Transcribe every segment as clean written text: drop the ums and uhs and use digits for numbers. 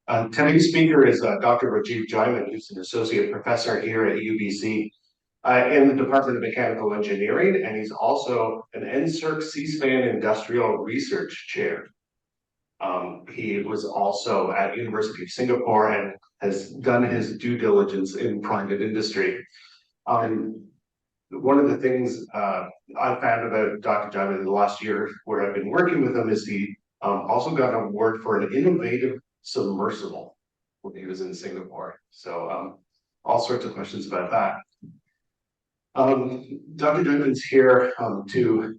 Today's speaker is Dr. Rajeev Jaiman, who's an associate professor here at UBC in the Department of Mechanical Engineering, and he's also an NSERC C-SPAN Industrial Research Chair. He was also at University of Singapore and has done his due diligence in private industry. One of the things I found about Dr. Jaiman in the last year where I've been working with him is he also got an award for an innovative submersible when he was in Singapore. So all sorts of questions about that. Dr. Jaiman's here to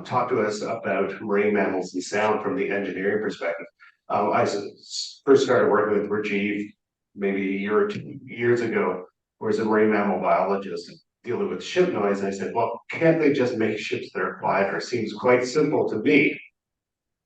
talk to us about marine mammals and sound from the engineering perspective. I first started working with Rajeev maybe a year or 2 years ago, who was a marine mammal biologist dealing with ship noise. And I said, well, can't they just make ships that are quieter? Seems quite simple to me.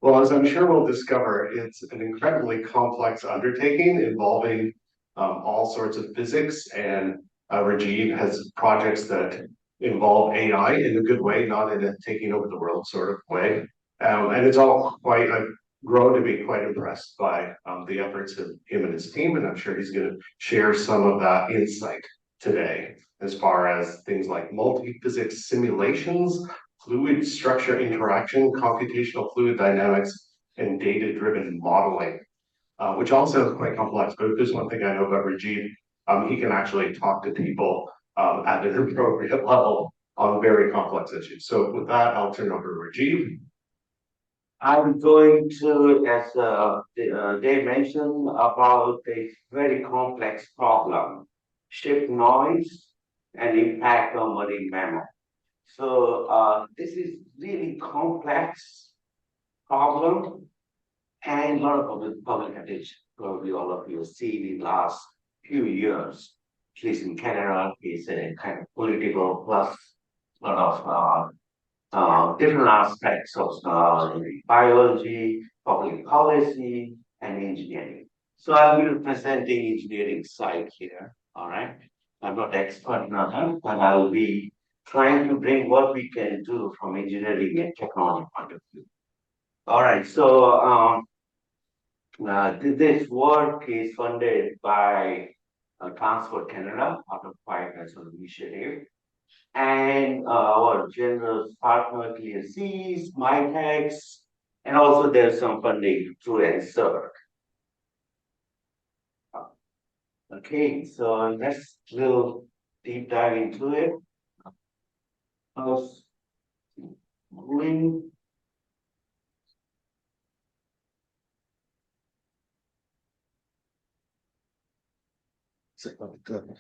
Well, as I'm sure we'll discover, it's an incredibly complex undertaking involving all sorts of physics, and Rajeev has projects that involve AI in a good way, not in a taking over the world sort of way. And it's all quite, I've grown to be quite impressed by the efforts of him and his team, and I'm sure he's going to share some of that insight today as far as things like multi-physics simulations, fluid structure interaction, computational fluid dynamics, and data-driven modeling, which all sounds quite complex. But if there's one thing I know about Rajeev, he can actually talk to people at an appropriate level on very complex issues. So with that, I'll turn over to Rajeev. I'm going to, as Dave mentioned, about a very complex problem, ship noise and impact on marine mammal. So this is really complex problem and a lot of public attention. Probably all of you have seen in the last few years, at least in Canada, is a kind of political plus a lot of different aspects of biology, public policy, and engineering. So I'll be representing engineering side here. All right. I'm not expert in that, but I'll be trying to bring what we can do from engineering and technology point of view. All right, so this work is funded by Transport Canada out of Five National Initiative, and our generous partner Clear Seas, MyTex, and also there's some funding through NSERC. Okay, so let's little deep dive into it. Moving.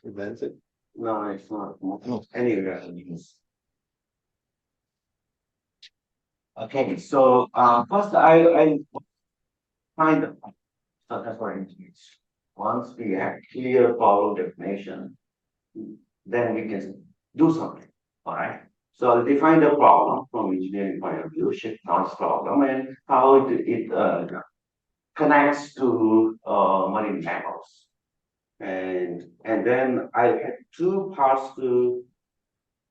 Advance it? No, it's not. Anyway, okay, so first I find so that's what it is. Once we have clear problem definition, then we can do something. All right. So I'll define the problem from engineering point of view, ship noise problem, and how it connects to marine mammals. And then I had two parts to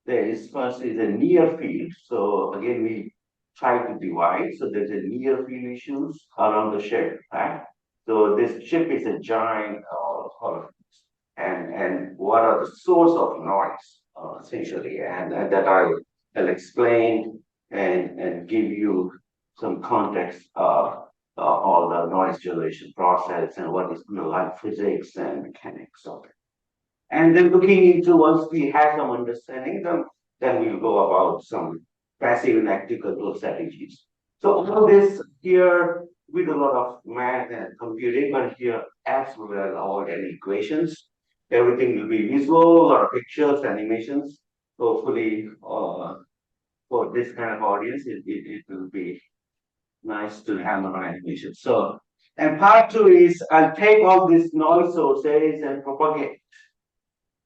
this. First is a near field. So again, we try to divide. So there's a near field issues around the ship, right? So this ship is a giant and what are the source of noise essentially, and that I'll explain and give you some context of all the noise generation process and what is underlying physics and mechanics of it. And then looking into once we have some understanding, then we'll go about some passive and active control strategies. So all this here with a lot of math and computing, but here absolutely avoid any equations. Everything will be visual, a lot of pictures, animations. Hopefully, for this kind of audience, it will be nice to have an animation. So, and part two is I'll take all these noise sources and propagate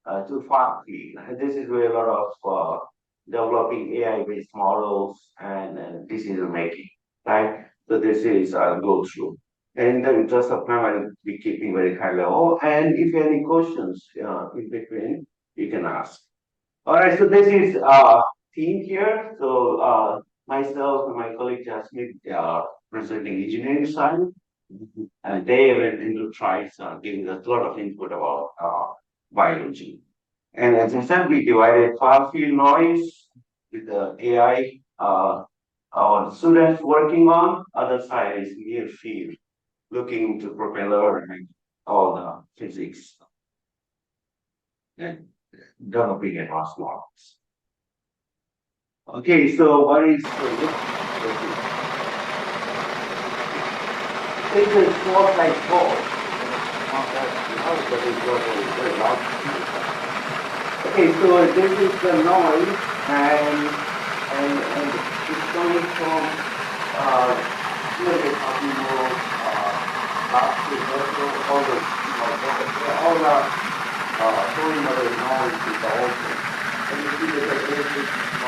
to far field. And this is where a lot of developing AI-based models and decision making, right? So this is I'll go through. And in the interest of time, I'll be keeping very high level. And if you have any questions in between, you can ask. All right, so this is team here. So myself and my colleague Jasmine are presenting engineering side. and they went into trials, giving us a lot of input about biology. And as I said, we divided far field noise with the AI. Our students working on other side is near field, looking into propeller and all the physics and developing advanced models. Okay, so what is it's a small size ball. Not that large, but it's very large. Okay, so this is the noise, and it's coming from here we're talking about last all the showing the noise is the ocean. And if you look at this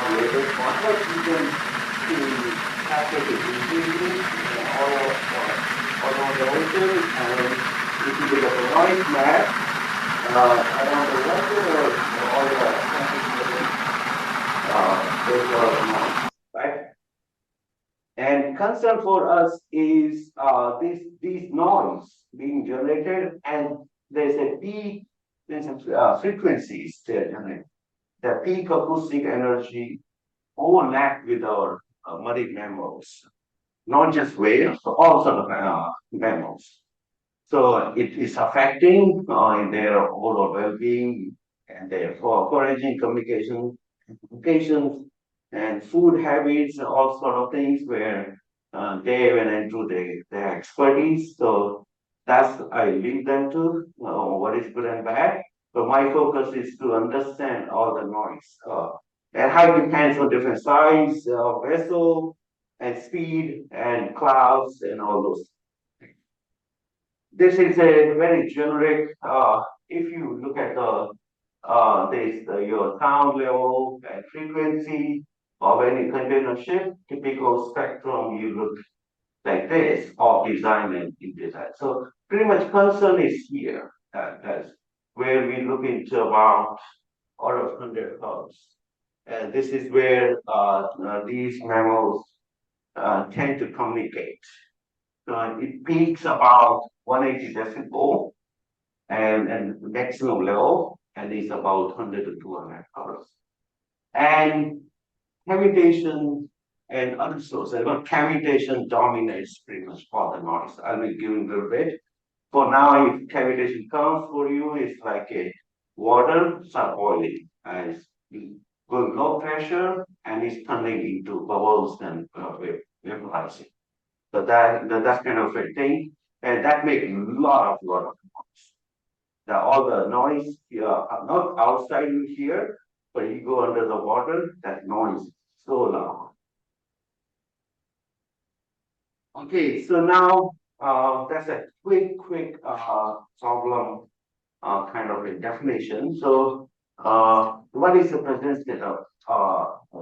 latest concept, you can see capture the easily all around the ocean, and if you look at the noise map around the water or all the there's a lot of noise, right? And concern for us is these noise being generated, and there's a peak, there's a frequencies they're generated. The peak acoustic energy overlap with our marine mammals, not just whales, but also the mammals. So it is affecting in their overall well-being and their foraging, communications, and food habits, all sort of things where they went into their expertise. So that's I leave them to what is good and bad. But my focus is to understand all the noise. And how it depends on different size of vessel and speed and clouds and all those. This is a very generic. If you look at your sound level and frequency of any container ship, typical spectrum, you look like this of design and in design. So pretty much concern is here. That's where we look into about order of 100 hertz. And this is where these mammals tend to communicate. So it peaks about 180 decibel and maximum level, and is about 100 to 200 hertz. And cavitation and other sources, but cavitation dominates pretty much all the noise. I'll be giving a little bit. For now, if cavitation comes for you, it's like a water start boiling, and it's going low pressure, and it's turning into bubbles and vaporizing. So that's kind of a thing, and that makes a lot of noise. All the noise not outside here, but you go under the water, that noise is so loud. Okay, so now that's a quick problem kind of a definition. So what is the present state of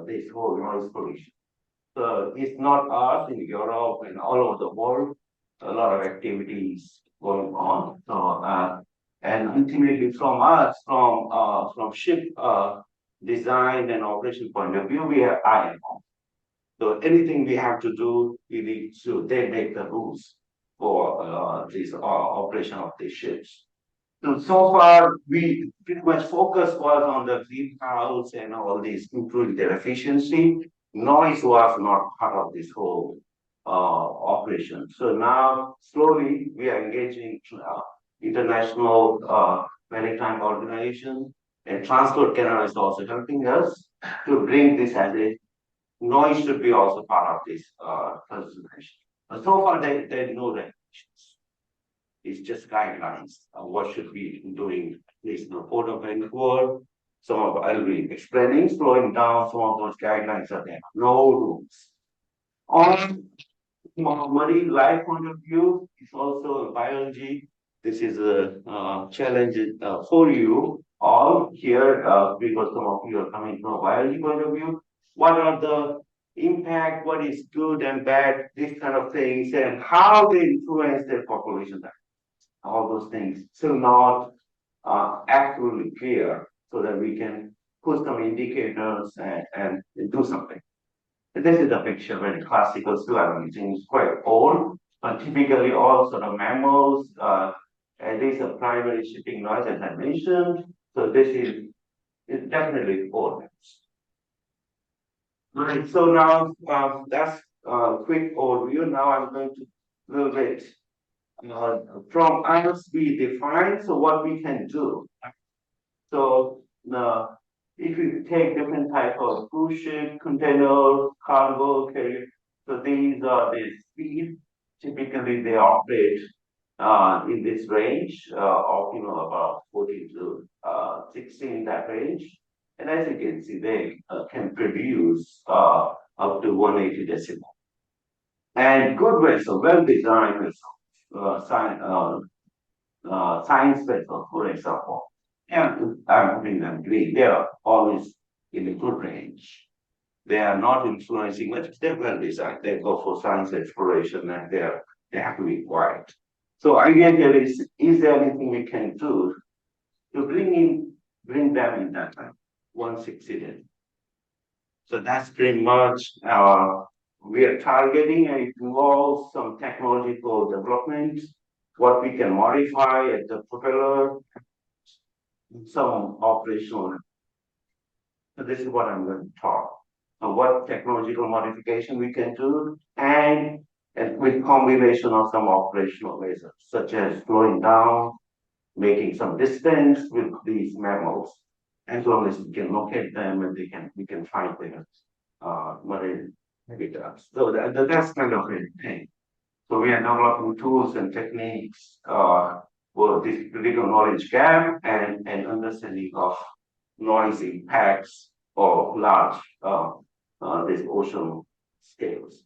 this whole noise pollution? So it's not us in Europe and all over the world, a lot of activities going on. So and ultimately from us, from ship design and operation point of view, we have IMO. So anything we have to do, we need to, they make the rules for this operation of these ships. So far, we pretty much focus was on the greenhouse and all this, improving their efficiency. Noise was not part of this whole operation. So now, slowly, we are engaging international maritime organization, and Transport Canada is also helping us to bring this as a noise should be also part of this consideration. But so far, there are no regulations. It's just guidelines on what should be doing. This report of Vancouver. Some of I'll be explaining, slowing down. Some of those guidelines are there. No rules. On marine life point of view, it's also biology. This is a challenge for you all here because some of you are coming from a biology point of view. What are the impact? What is good and bad? These kind of things, and how they influence their population. All those things still not absolutely clear, so that we can put some indicators and do something. And this is a picture, very classical still. I mean, it's quite old, but typically all sort of mammals, and this is a primary shipping noise as I mentioned. So this is it's definitely important. Right. So now that's a quick overview. Now I'm going to a little bit from us we define so what we can do. So if you take different type of cruise ship, container, cargo carrier, so these are the speed. Typically, they operate in this range of about 14 to 16 that range. And as you can see, they can produce up to 180 decibel. And good vessel, well designed vessel, science vessel, for example. And I'm putting them green. They are always in a good range. They are not influencing much. They're well designed. They go for science exploration and they have to be quiet. So idea here is there anything we can do to bring them in that time once exceeded? So that's pretty much we are targeting and it involves some technological development, what we can modify at the propeller, some operational. So this is what I'm going to talk. So what technological modification we can do and with combination of some operational measures, such as slowing down, making some distance with these mammals, as long as we can locate them and we can find their marine habitats. So that's kind of a thing. So we are developing tools and techniques for this critical knowledge gap and understanding of noise impacts or large these ocean scales.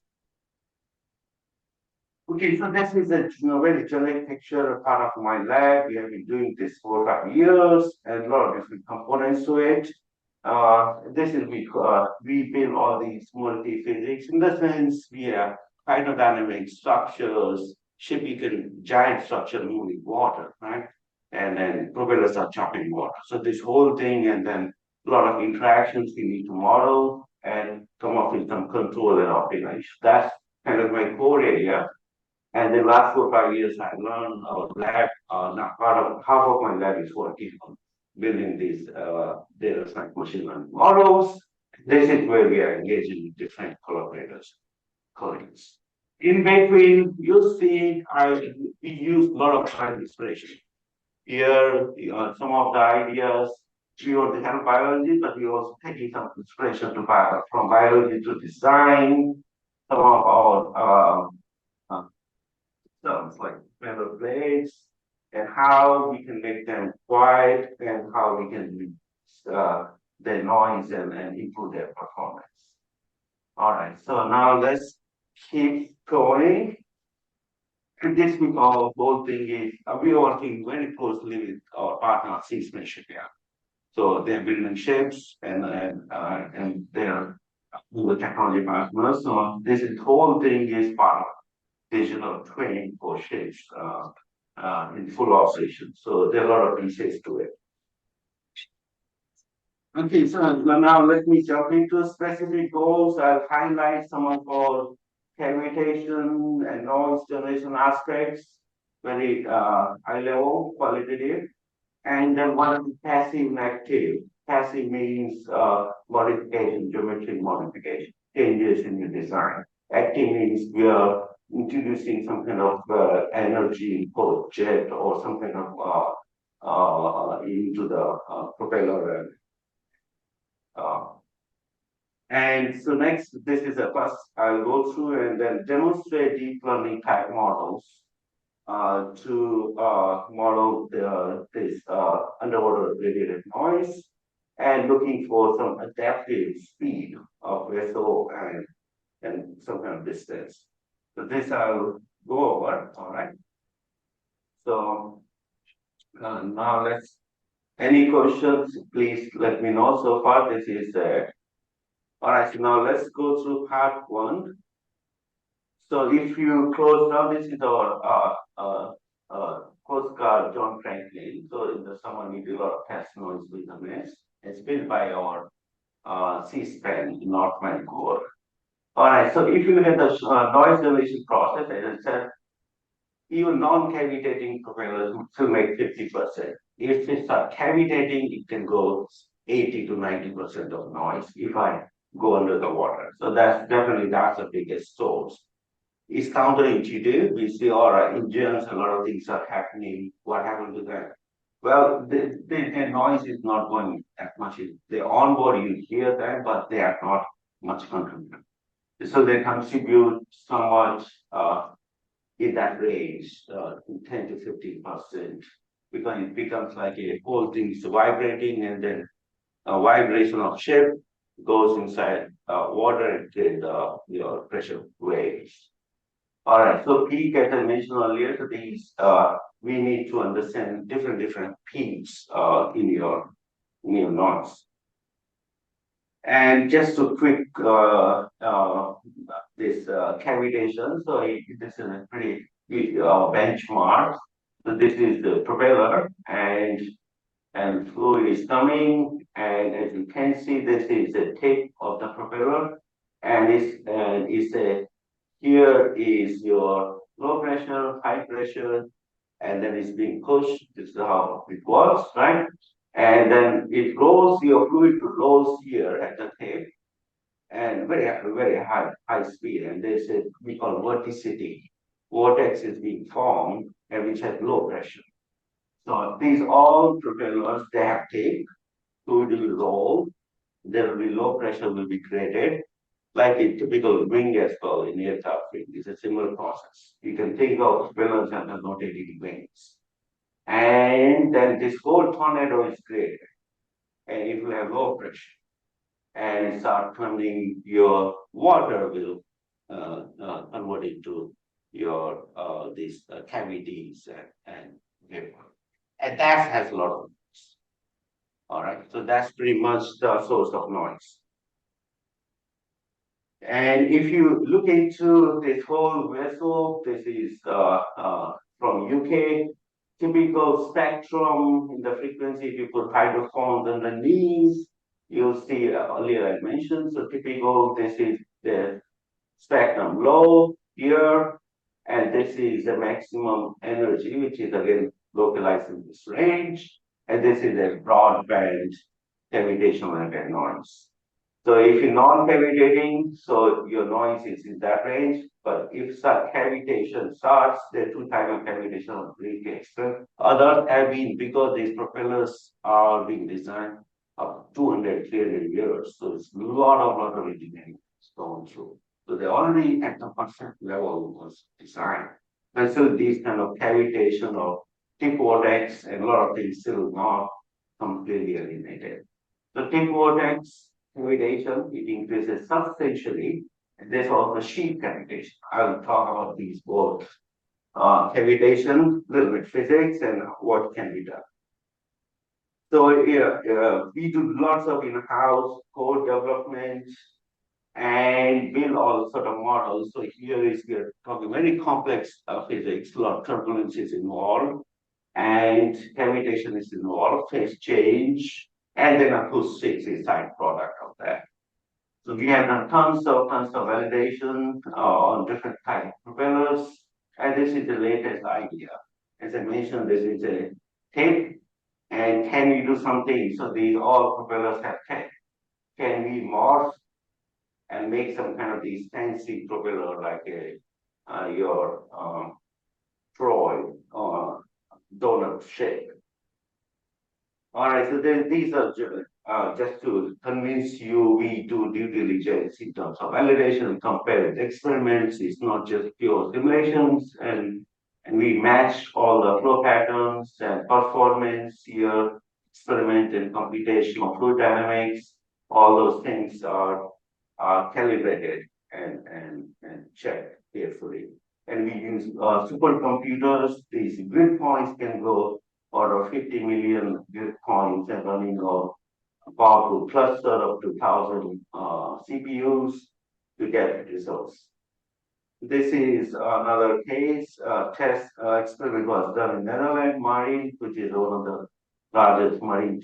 Okay, so this is a very generic picture, a part of my lab. We have been doing this for 5 years and a lot of different components to it. This is we build all these multi-physics in the sense we have hydrodynamic structures, shipping giant structure moving water, right? And then propellers are chopping water. So this whole thing and then a lot of interactions we need to model and come up with some control and optimization. That's kind of my core area. And the last 4 or 5 years, I learned lab, now part of half of my lab is working on building these data science machine learning models. This is where we are engaging with different collaborators, colleagues. In between, you see, we use a lot of science inspiration. Here, some of the ideas, we want to help biology, but we also taking some inspiration from biology to design some of our systems like metal plates and how we can make them quiet and how we can reduce their noise and improve their performance. All right, so now let's keep going. And this week, our whole thing is we are working very closely with our partner, Seasmanship here. So they're building ships and they're the technology partners. So this whole thing is part of digital twin for ships in full operation. So there are a lot of pieces to it. Okay, so now let me jump into specific goals. I'll highlight some of our cavitation and noise generation aspects, very high level, qualitative. And then what is passive and active? Passive means modification, geometric modification, changes in the design. Active means we are introducing some kind of energy input, jet or some kind of into the propeller. And so next, this is a first I'll go through and then demonstrate deep learning type models to model this underwater radiated noise and looking for some adaptive speed of vessel and some kind of distance. So this I'll go over, all right? So now any questions, please let me know. So far, this is all right, so now let's go through part one. So if you close down, this is our Coast Guard John Franklin. So in the summer, we do a lot of test noise measurements. It's built by our C-SPAN in North Vancouver. All right, so if you look at the noise generation process, as I said, even non-cavitating propellers would still make 50%. If it's a cavitating, it can go 80 to 90% of noise if I go under the water. So that's the biggest source. It's counterintuitive. We see all our engines, a lot of things are happening. What happened to that? Well, the noise is not going that much. The onboard, you hear them, but they are not much contributed. So they contribute somewhat in that range, 10 to 15%, because it becomes like a whole thing is vibrating, and then a vibration of ship goes inside water and your pressure waves. All right, so peak, as I mentioned earlier, so these we need to understand different peaks in your noise. And just a quick this cavitation. So this is a pretty good benchmark. So this is the propeller, and fluid is coming, and as you can see, this is the tip of the propeller, and it's a here is your low pressure, high pressure, and then it's being pushed. This is how it works, right? And then it rolls, your fluid rolls here at the tip, and very high speed. And there's a we call vorticity. Vortex is being formed, and which has low pressure. So these all propellers they have tape, fluid will roll, there will be low pressure will be created, like a typical wing as well in aircraft wing. It's a similar process. You can think of propellers as rotating wings. And then this whole tornado is created, and it will have low pressure. And start turning your water will convert into your these cavities and vapor. And that has a lot of noise. All right, so that's pretty much the source of noise. And if you look into this whole vessel, this is from UK, typical spectrum in the frequency. If you put hydrophones underneath, you'll see earlier I mentioned. So typical, this is the spectrum low here, and this is the maximum energy, which is again localized in this range, and this is a broadband gravitational noise. So if you're non-cavitating, so your noise is in that range. But if such cavitation starts, there are two types of cavitation of Greek extra. Others have been, because these propellers are being designed of 200, 300 years. So it's a lot of engineering going through. So they already at the concept level was designed. And so these kind of cavitation of tip vortex and a lot of things still not completely eliminated. The tip vortex cavitation, it increases substantially. And there's also sheet cavitation. I will talk about these both. Cavitation, little bit physics, and what can be done. So we do lots of in-house code development and build all sort of models. So here is we're talking very complex physics, a lot of turbulence is involved, and cavitation is involved, phase change, and then acoustics is side product of that. So we have done tons of validation on different types of propellers, and this is the latest idea. As I mentioned, this is a tape, and can we do something? So these all propellers have tape. Can we morph and make some kind of these fancy propeller like your Troy or donut shape? All right, so then these are just to convince you, we do due diligence in terms of validation, compare with experiments. It's not just pure simulations, and we match all the flow patterns and performance here, experiment and computation of fluid dynamics. All those things are calibrated and checked carefully. And we use supercomputers. These grid points can go order 50 million grid points and running a powerful cluster of 2,000 CPUs to get results. This is another case. Test experiment was done in Netherlands Marine, which is one of the largest marine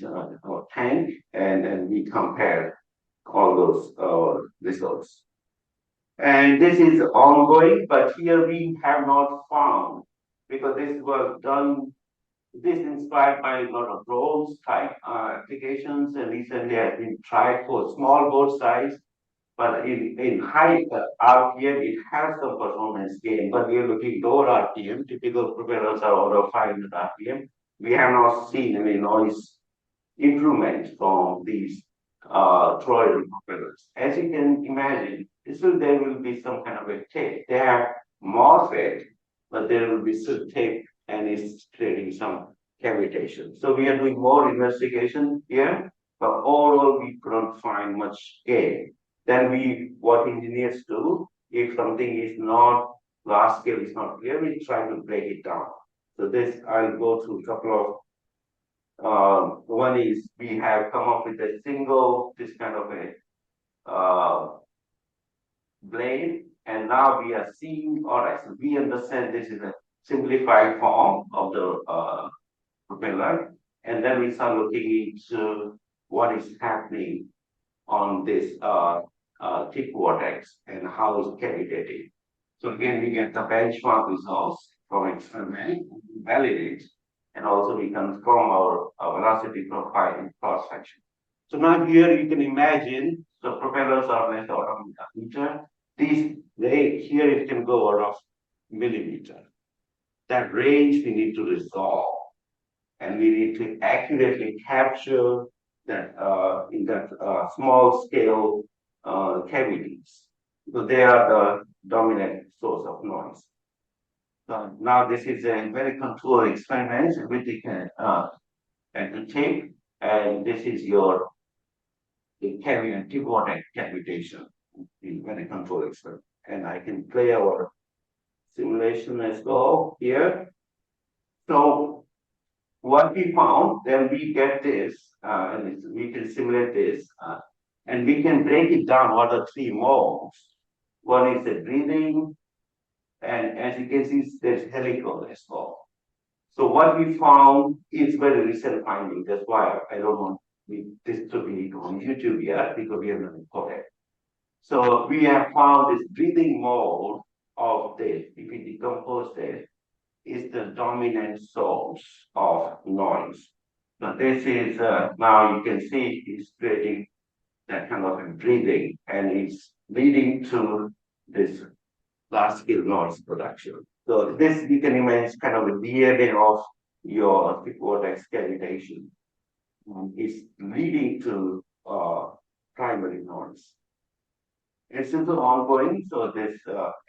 tank, and we compared all those results. And this is ongoing, but here we have not found because this was done, this inspired by a lot of drones type applications, and recently has been tried for small boat size. But in high RPM, it has some performance gain, but we are looking lower RPM. Typical propellers are over 500 RPM. We have not seen any noise improvement from these Trojan propellers. As you can imagine, still there will be some kind of a tape. They have morphed, but there will be still tape and it's creating some cavitation. So we are doing more investigation here, but overall we couldn't find much gain. Then what engineers do, if something is not large scale is not clear, we try to break it down. So this I'll go through a couple of one is we have come up with a single, this kind of a blade, and now we are seeing, all right, so we understand this is a simplified form of the propeller, and then we start looking into what is happening on this tip vortex and how it's cavitating. So again, we get the benchmark results from experiment, validate, and also we confirm our velocity profile in cross section. So now here you can imagine the propellers are less out of meter. These here it can go out of millimeter. That range we need to resolve, and we need to accurately capture that in that small scale cavities. So they are the dominant source of noise. So now this is a very controlled experiment with the tape, and this is your tip vortex cavitation in very controlled experiment. And I can play our simulation as well here. So what we found, then we get this, and we can simulate this, and we can break it down. What are three modes? One is the breathing, and as you can see, there's helical as well. So what we found is very recent finding. That's why I don't want this to be on YouTube yet, because we are not recorded. So we have found this breathing mode of this, if we decompose this, is the dominant source of noise. So this is, now you can see it's creating that kind of breathing, and it's leading to this large scale noise production. So this you can imagine kind of a DNA of your vortex cavitation. It's leading to primary noise. It's still ongoing. So this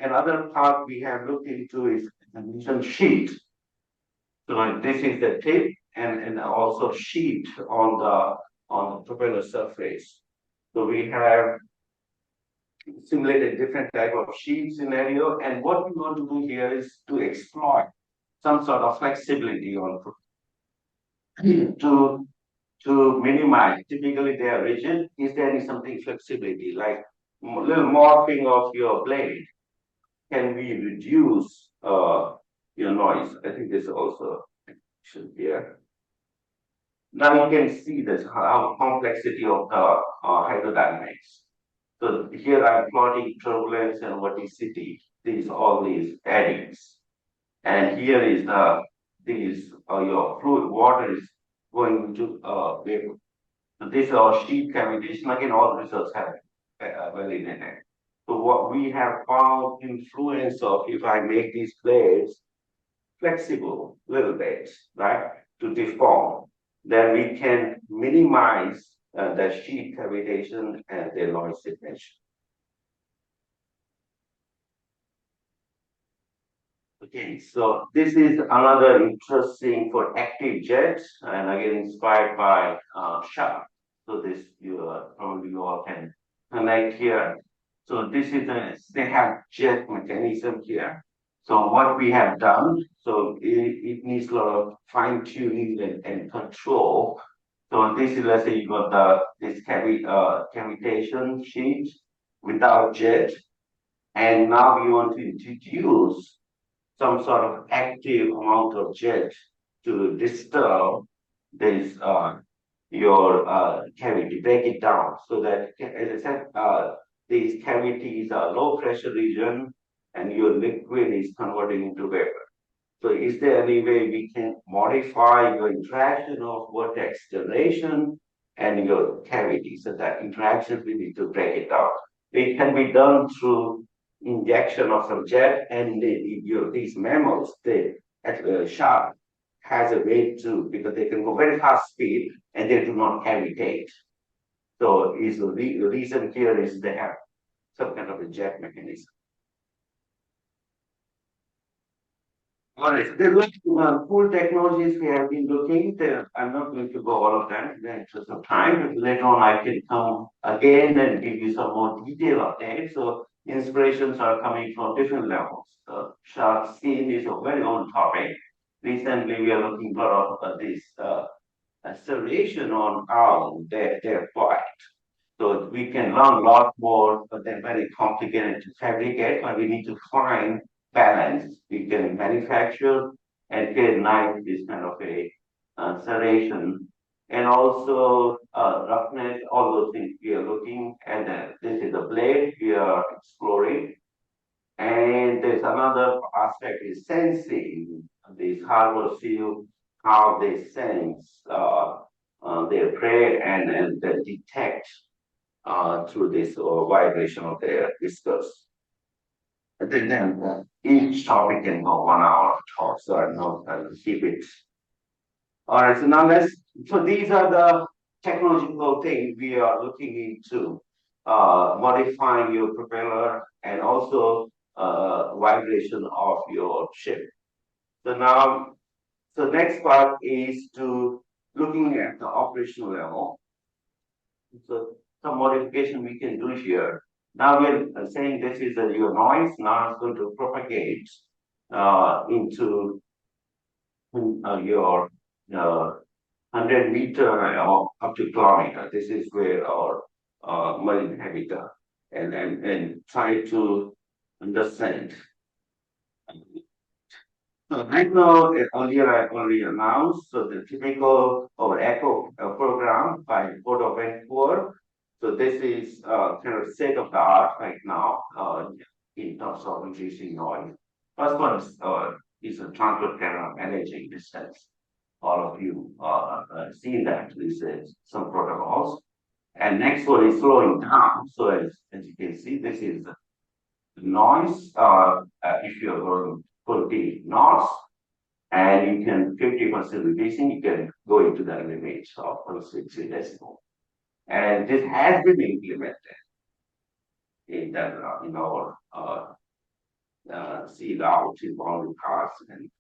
another part we have looked into is the emission sheet. So this is the tip and also sheet on the propeller surface. So we have simulated different type of sheet scenario, and what we want to do here is to exploit some sort of flexibility on to minimize. Typically they are rigid. Is there any something flexibility, like little morphing of your blade? Can we reduce your noise? I think this also should be here. Now you can see this how complexity of the hydrodynamics. So here I'm plotting turbulence and vorticity. All these eddies, and here is your fluid water is going to vapor. So this is our sheet cavitation. Again, all results have validated. So what we have found influence of, if I make these blades flexible little bit, right, to deform, then we can minimize the sheet cavitation and the noise signature. Okay, so this is another interesting for active jets, and again inspired by shark. So this probably you all can connect here. So this is they have jet mechanism here. So what we have done, so it needs a lot of fine tuning and control. So this is, let's say you got this cavitation sheet without jet, and now we want to introduce some sort of active amount of jet to disturb this your cavity, break it down, so that, as I said, these cavities are low pressure region, and your liquid is converting into vapor. So is there any way we can modify your interaction of vertex generation and your cavity? So that interaction, we need to break it down. It can be done through injection of some jet, and these mammals, they at shark has a way to, because they can go very fast speed and they do not cavitate. So is the reason here is they have some kind of a jet mechanism. All right, there are cool technologies we have been looking there. I'm not going to go all of them in the interest of time, but later on I can come again and give you some more detailed updates. So inspirations are coming from different levels. Shark skin is a very old topic. Recently, we are looking for this acceleration on how they're quiet. So we can learn a lot more, but they're very complicated to fabricate, but we need to find balance. We can manufacture and create nice this kind of a serration and also roughness, all those things we are looking at. This is a blade we are exploring. And there's another aspect is sensing these harbor seal, how they sense their prey and they detect through this vibration of their whiskers. And then each topic can go 1 hour talk, so I know I'll keep it. All right, so now so these are the technological things we are looking into, modifying your propeller and also vibration of your ship. So now, so next part is to looking at the operational level. So some modification we can do here. Now we're saying this is your noise. Now it's going to propagate into your 100 meter or up to kilometer. This is where our marine habitat and try to understand. So right now, earlier I already announced, so the typical or ECHO program by Port of Vancouver. So this is kind of state of the art right now in terms of reducing noise. First one is a transport camera managing distance. All of you see that this is some protocols. And next one is slowing down. So as you can see, this is noise. If you're going 40 knots and you can 50% reducing, you can go into the limit of 160 decibel. And this has been implemented in that in our sea routes in boundary cars and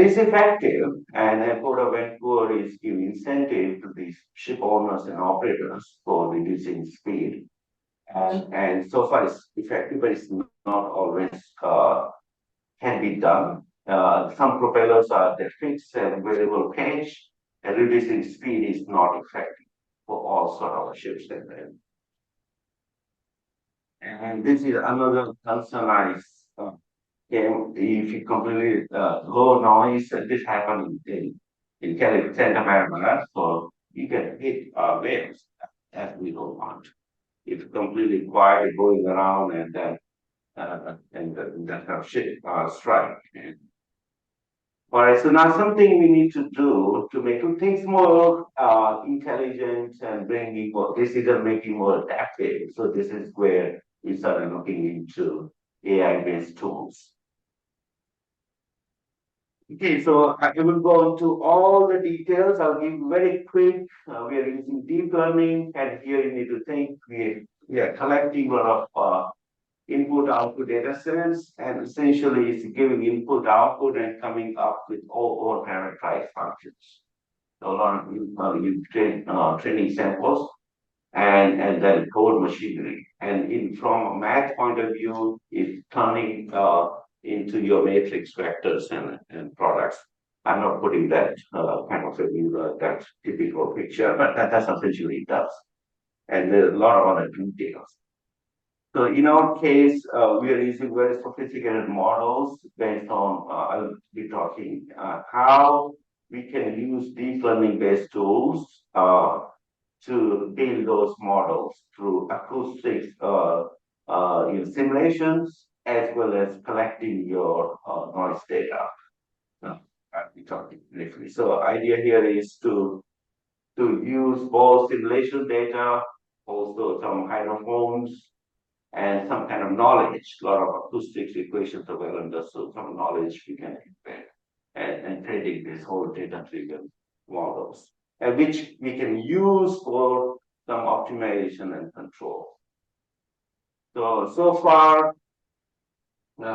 it's effective. And then Port of Vancouver is giving incentive to these ship owners and operators for reducing speed. And so far it's effective, but it's not always can be done. Some propellers are the fixed and variable pitch, and reducing speed is not effective for all sort of ships. And this is another concern if you completely low noise, and this happened in California, Santa Barbara, so you can hit waves that we don't want. It's completely quiet going around and then that have shit strike. All right, so now something we need to do to make things more intelligent and bringing more decision making more adaptive. So this is where we started looking into AI-based tools. Okay, so I will go into all the details. I'll give very quick. We are using deep learning, and here you need to think we are collecting a lot of input output data sets, and essentially it's giving input output and coming up with all parameterized functions. So a lot of you train training samples and then code machinery. And from a math point of view, it's turning into your matrix vectors and products. I'm not putting that kind of that typical picture, but that's essentially it does. And there's a lot of other details. So in our case, we are using very sophisticated models based on, I'll be talking how we can use deep learning based tools to build those models through acoustics simulations as well as collecting your noise data. I'll be talking briefly. So idea here is to use both simulation data, also some hydrophones, and some kind of knowledge. A lot of acoustics equations are well understood, some knowledge we can embed and predict this whole data-driven models, and which we can use for some optimization and control. So far, they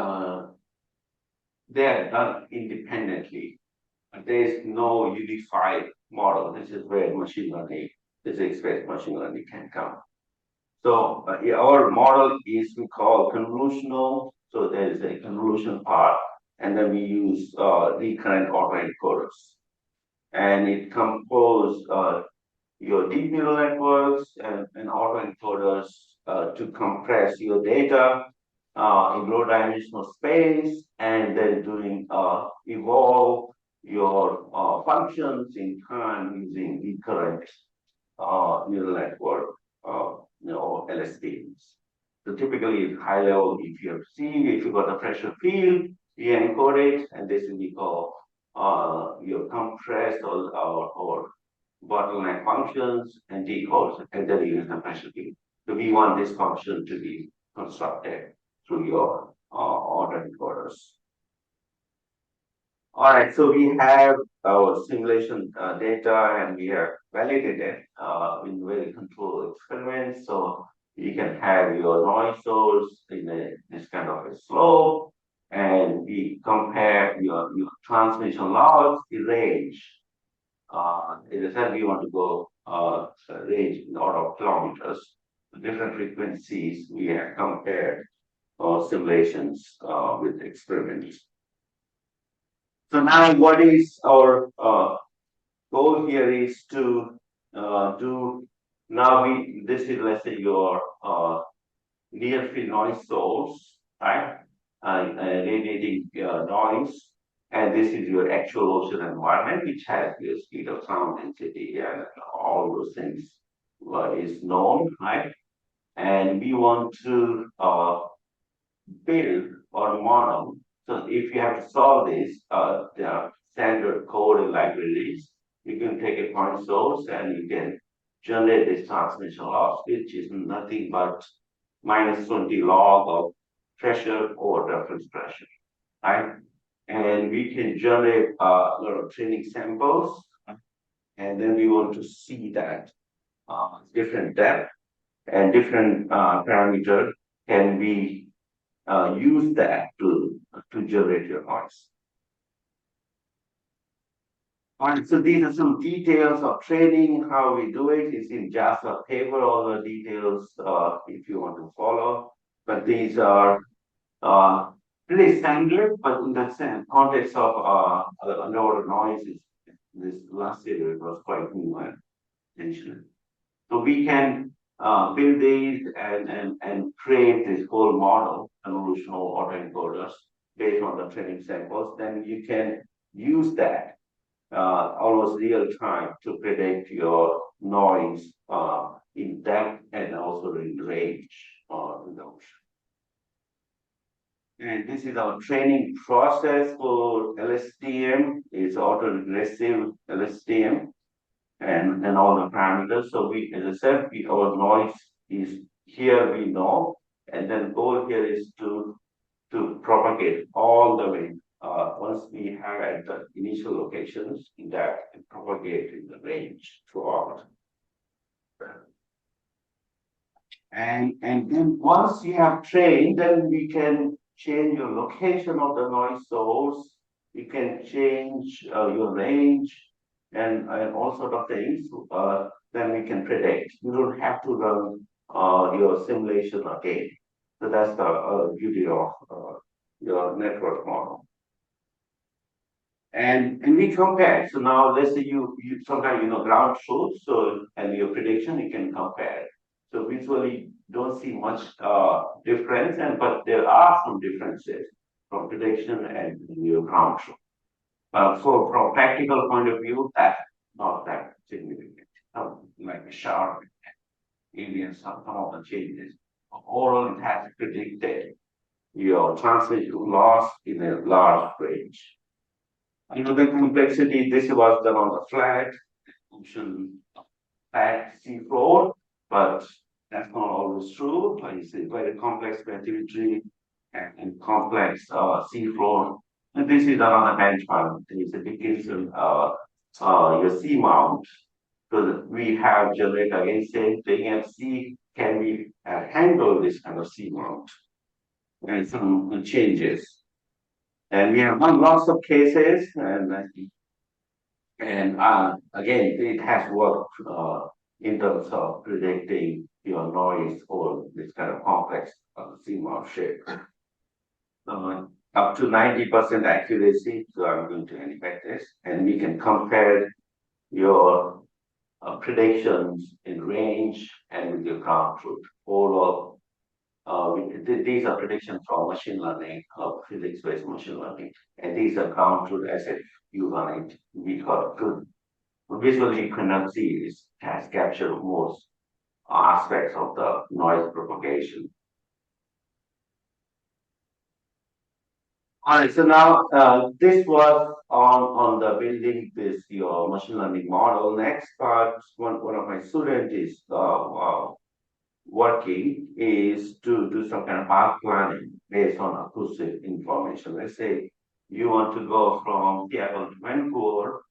are done independently. There is no unified model. This is where machine learning, physics-based machine learning can come. So yeah, our model is we call convolutional. So there is a convolution part, and then we use recurrent autoencoders, and it composes your deep neural networks and autoencoders to compress your data in low dimensional space, and then doing evolve your functions in time using recurrent neural network, LSTMs. So typically, it's high level. If you see, if you got a pressure field, you encode it, and this is we call your compressed or bottleneck functions and decodes, and then you use the pressure field. So we want this function to be constructed through your autoencoders. All right, so we have our simulation data, and we have validated in very controlled experiments. So you can have your noise source in this kind of a slope, and we compare your transmission loss, the range. In a sense, we want to go range in order of kilometers, different frequencies. We have compared simulations with experiments. So now what is our goal here is to do, now this is, let's say, your near field noise source, right? Radiating noise, and this is your actual ocean environment, which has your speed of sound density and all those things is known, right? And we want to build or model. So if you have to solve this, there are standard code and libraries. You can take a point source and you can generate this transmission loss, which is nothing but minus 20 log of pressure over reference pressure, right? And we can generate a lot of training samples, and then we want to see that different depth and different parameter can be use that to generate your noise. All right, so these are some details of training, how we do it. It's in JASA paper, all the details if you want to follow. But these are pretty standard, but in the same context of underwater noise, this last year it was quite new and intentional. So we can build these and create this whole model, convolutional autoencoders, based on the training samples. Then you can use that almost real time to predict your noise in depth and also in range in the ocean. And this is our training process for LSTM. It's autoregressive LSTM and all the parameters. So we, as I said, our noise is here, we know, and then goal here is to propagate all the way. Once we have at the initial locations in that and propagate in the range throughout. And then once you have trained, then we can change your location of the noise source. You can change your range and all sort of things. Then we can predict. You don't have to run your simulation again. So that's the beauty of your network model. And we compare. So now let's say you sometimes ground truth. So and your prediction you can compare. So visually don't see much difference, but there are some differences from prediction and your ground truth. So from practical point of view, that's not that significant. Like a shark, aliens, some of the changes. Overall, it has predicted your transmission loss in a large range. The complexity, this was done on the flat, ocean, flat seafloor, but that's not always true. Like you say, very complex bathymetry and complex seafloor. And this is another benchmark. There is a Dickinson your seamount. So we have generated again same thing and see can we handle this kind of seamount and some changes. And we have done lots of cases and again, it has worked in terms of predicting your noise or this kind of complex seamount shape. Up to 90% accuracy, so I'm going to indicate this, and we can compare your predictions in range and with your ground truth. All these are predictions from machine learning, physics-based machine learning, and these are ground truth as if you run it. We got good visual equivalency has captured most aspects of the noise propagation. All right, so now this was on the building this your machine learning model. Next part, one of my students is working is to do some kind of path planning based on acoustic information. Let's say you want to go from Seattle to Vancouver,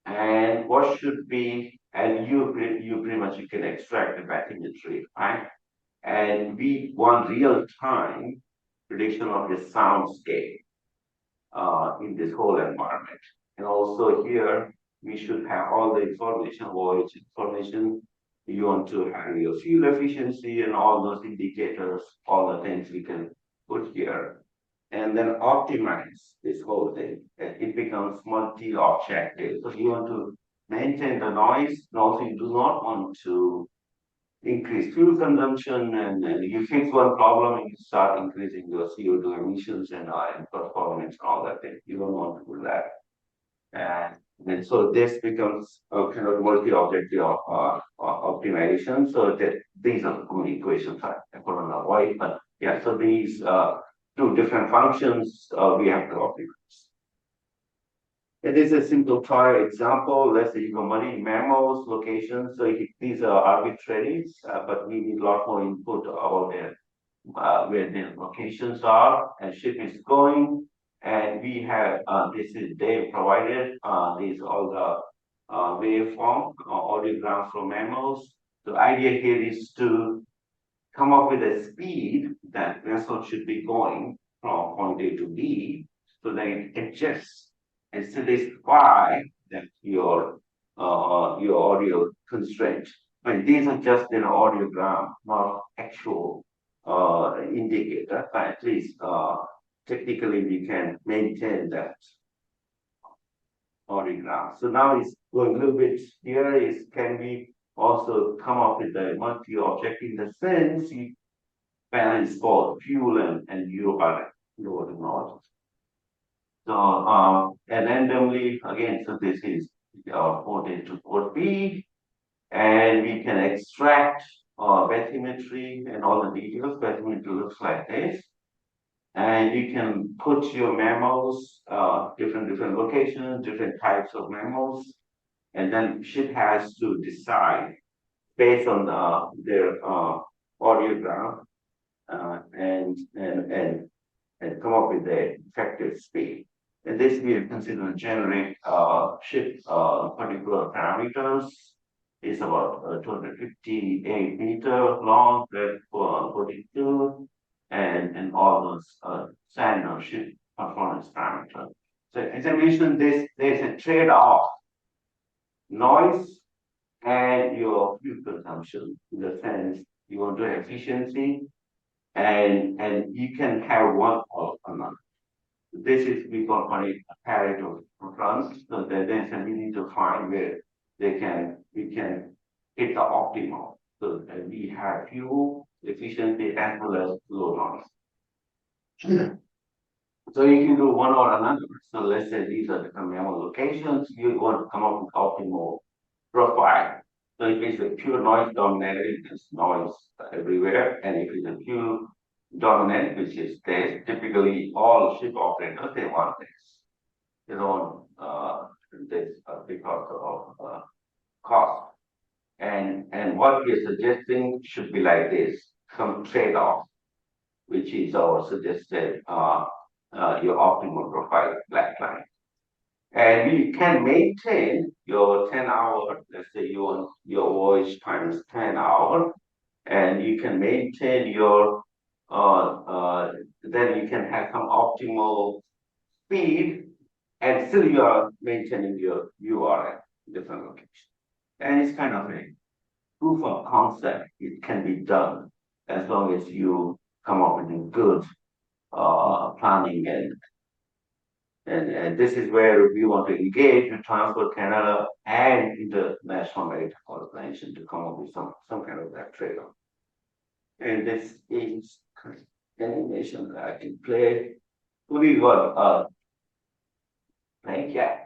and what should be, and you pretty much you can extract the bathymetry, right? And we want real time prediction of the soundscape in this whole environment. And also here, we should have all the information, voyage information. You want to have your fuel efficiency and all those indicators, all the things we can put here. And then optimize this whole thing. It becomes multi-objective. So you want to maintain the noise, and also you do not want to increase fuel consumption, and you fix one problem and you start increasing your CO2 emissions and performance and all that thing. You don't want to do that. And so this becomes a kind of multi-objective optimization. So that these are the equations I put on the white, but yeah, so these two different functions we have to optimize. It is a simple trial example. Let's say you go marine mammals locations. So these are arbitrary, but we need a lot more input about where their locations are and ship is going. And we have this is Dave provided. These all the waveform audiograms from mammals. The idea here is to come up with a speed that vessel should be going from point A to B, so that it adjusts and satisfy that your audio constraint. And these are just an audiogram, not actual indicator, but at least technically we can maintain that audiogram. So now it's going a little bit here is can we also come up with a multi-object in the sense you balance both fuel and you are lower the noise. So and randomly again, so this is port A to port B, and we can extract bathymetry and all the details. Bathymetry looks like this, and you can put your mammals, different locations, different types of mammals, and then ship has to decide based on their audiogram and come up with the effective speed. And this we consider generate ship particular parameters. Is about 258 meter long, 42, and all those standard ship performance parameters. So as I mentioned, there's a trade-off noise and your fuel consumption in the sense you want to have efficiency and you can have one or another. This is we call Pareto runs. So there's a we need to find where we can hit the optimal. So that we have fuel efficiency as well as low noise. So you can do one or another. So let's say these are different mammal locations. You want to come up with optimal profile. So if it's a pure noise dominated, there's noise everywhere. And if it's a pure dominant, which is this. Typically, all ship operators, they want this. They don't this because of cost. And what we're suggesting should be like this, some trade-off, which is our suggested your optimal profile black line. And you can maintain your 10 hour, let's say your voyage times 10 hour, and you can maintain your then you can have some optimal speed and still you are maintaining your URL different location. And it's kind of a proof of concept. It can be done as long as you come up with a good planning and this is where we want to engage with Transport Canada and International Maritime Organization to come up with some kind of that trade-off. And this is animation that I can play. We got right, yeah.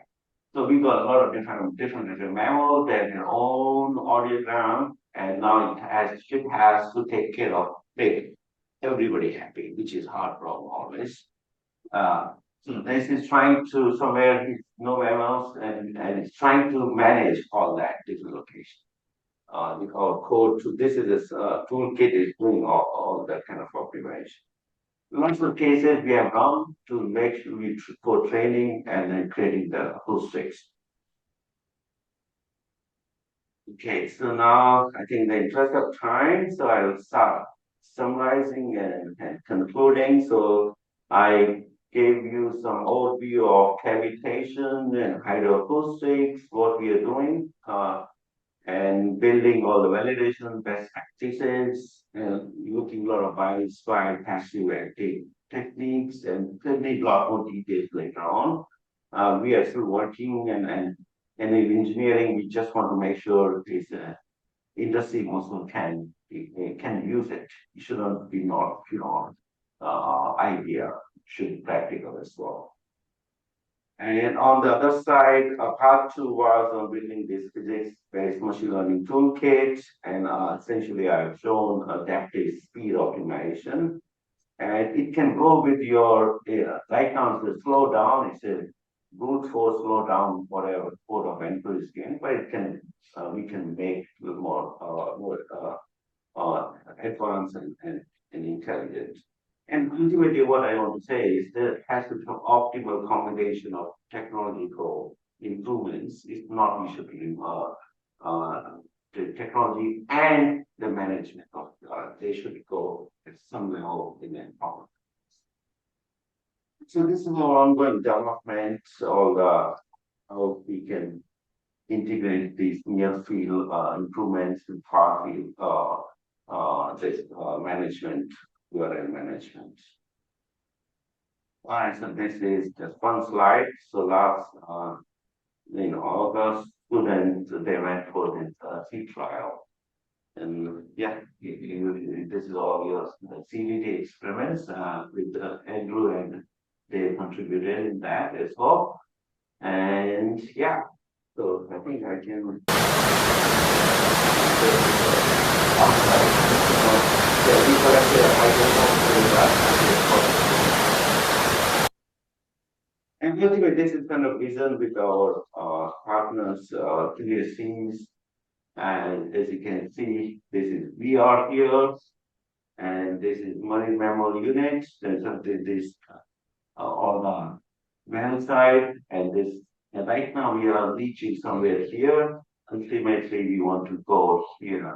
So we got a lot of different mammals, they have their own audiogram, and now ship has to take care of make everybody happy, which is hard problem always. So this is trying to somewhere no mammals and it's trying to manage all that different location. Our code to this is toolkit is doing all that kind of optimization. Lots of cases we have run to make sure for training and then creating the host fix. Okay, so now I think the interest of time, so I will start summarizing and concluding. So I gave you some overview of cavitation and hydroacoustics, what we are doing, and building all the validation best practices, and looking a lot of bio-inspired passive active techniques, and certainly a lot more details later on. We are still working and in engineering, we just want to make sure this industry also can use it. It shouldn't be not idea, should be practical as well. And on the other side, part two was on building this physics-based machine learning toolkit. And essentially, I've shown adaptive speed optimization. And it can go with your, right now it's a slow down, it's a brute force slow down, whatever code of input is given, but it can, we can make a little more advanced and intelligent. And ultimately, what I want to say is there has to be an optimal combination of technological improvements. If not, we should be the technology and the management of they should go at some level in the empowerment. So this is our ongoing development, all the how we can integrate these near field improvements with far field this management, URL management. All right, so this is just one slide. So last in August, students they went for this sea trial. And yeah, this is all your CVT experiments with Andrew, and they contributed in that as well. And yeah, so I think I can. And ultimately, this is kind of vision with our partners, clear scenes. And as you can see, this is VR here, and this is marine mammal units. There's this on the well side, and this. And right now we are reaching somewhere here. Ultimately, we want to go here,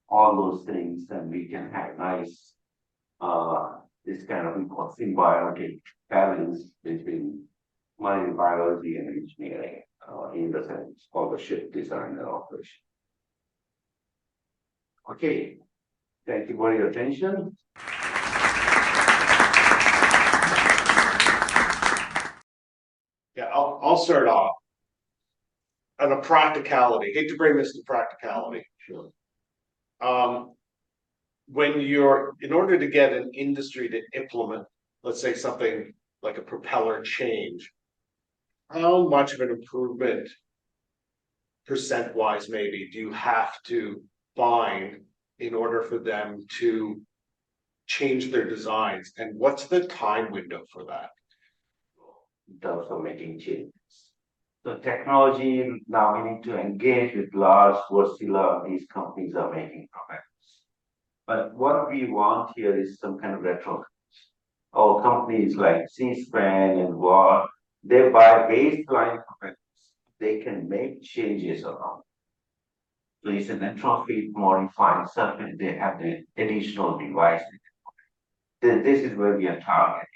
all those things, and we can have nice this kind of symbiotic balance between marine biology and engineering in the sense of the ship design and operation. Okay, thank you for your attention. Yeah, I'll start off on a practicality. Hate to bring this to practicality. Sure. When you're in order to get an industry to implement, let's say something like a propeller change, how much of an improvement percent-wise maybe do you have to find in order for them to change their designs, and what's the time window for that? In terms of making changes. So technology, now we need to engage with large Wärtsilä, these companies are making products. But what we want here is some kind of retro. Our companies like C-SPAN and WAR, they buy baseline products. They can make changes around. So it's an retrofit modifying something, they have the additional device. This is where we are targeting.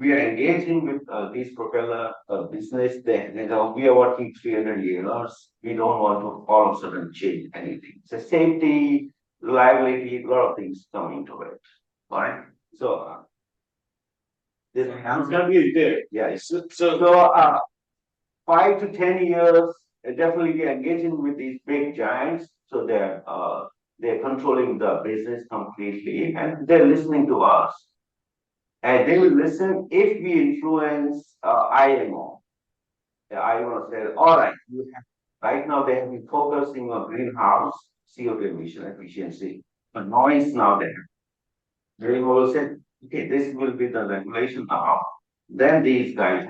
We are engaging with this propeller business. We are working 300 years. We don't want to all of a sudden change anything. So safety, reliability, a lot of things come into it. Right? So this It's gonna be big. yeah. So 5 to 10 years, definitely we are engaging with these big giants. So they're controlling the business completely, and they're listening to us. And they will listen if we influence IMO. The IMO said, all right, right now they have been focusing on greenhouse CO2 emission efficiency, but noise now there. The IMO will say, okay, this will be the regulation now. Then these guys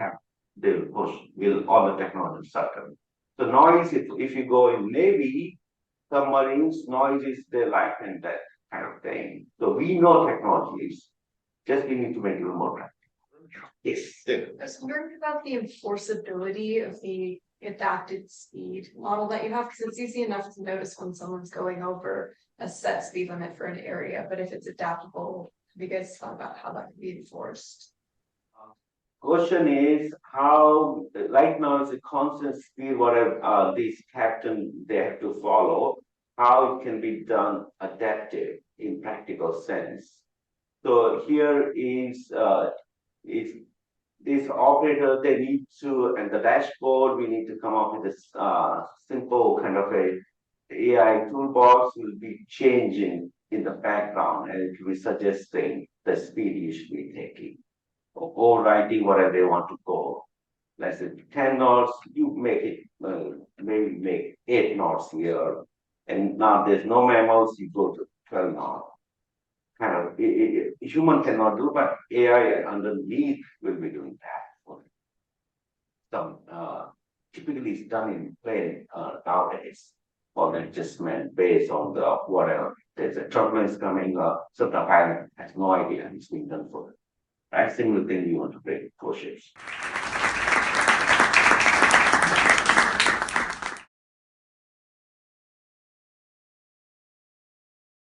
they will push, will all the technology start coming. So noise, if you go in Navy, submarines, noise is their life and death kind of thing. So we know technologies. Just we need to make it more practical. Yes. I was wondering about the enforceability of the adapted speed model that you have, because it's easy enough to notice when someone's going over a set speed limit for an area, but if it's adaptable, have you guys thought about how that can be enforced? Question is how, right now it's a constant speed, whatever these captain they have to follow, how it can be done adaptive in practical sense. So here is this operator, they need to, and the dashboard, we need to come up with this simple kind of a AI toolbox will be changing in the background, and it will be suggesting the speed you should be taking or writing whatever they want to go. Let's say 10 knots, you make it, maybe make 8 knots here. And now there's no mammals, you go to 12 knots. Kind of human cannot do, but AI underneath will be doing that. Some typically it's done in plane nowadays for the adjustment based on the whatever. There's a turbulence coming up, so the pilot has no idea it's being done for it. Right? Similar thing you want to break 4 ships.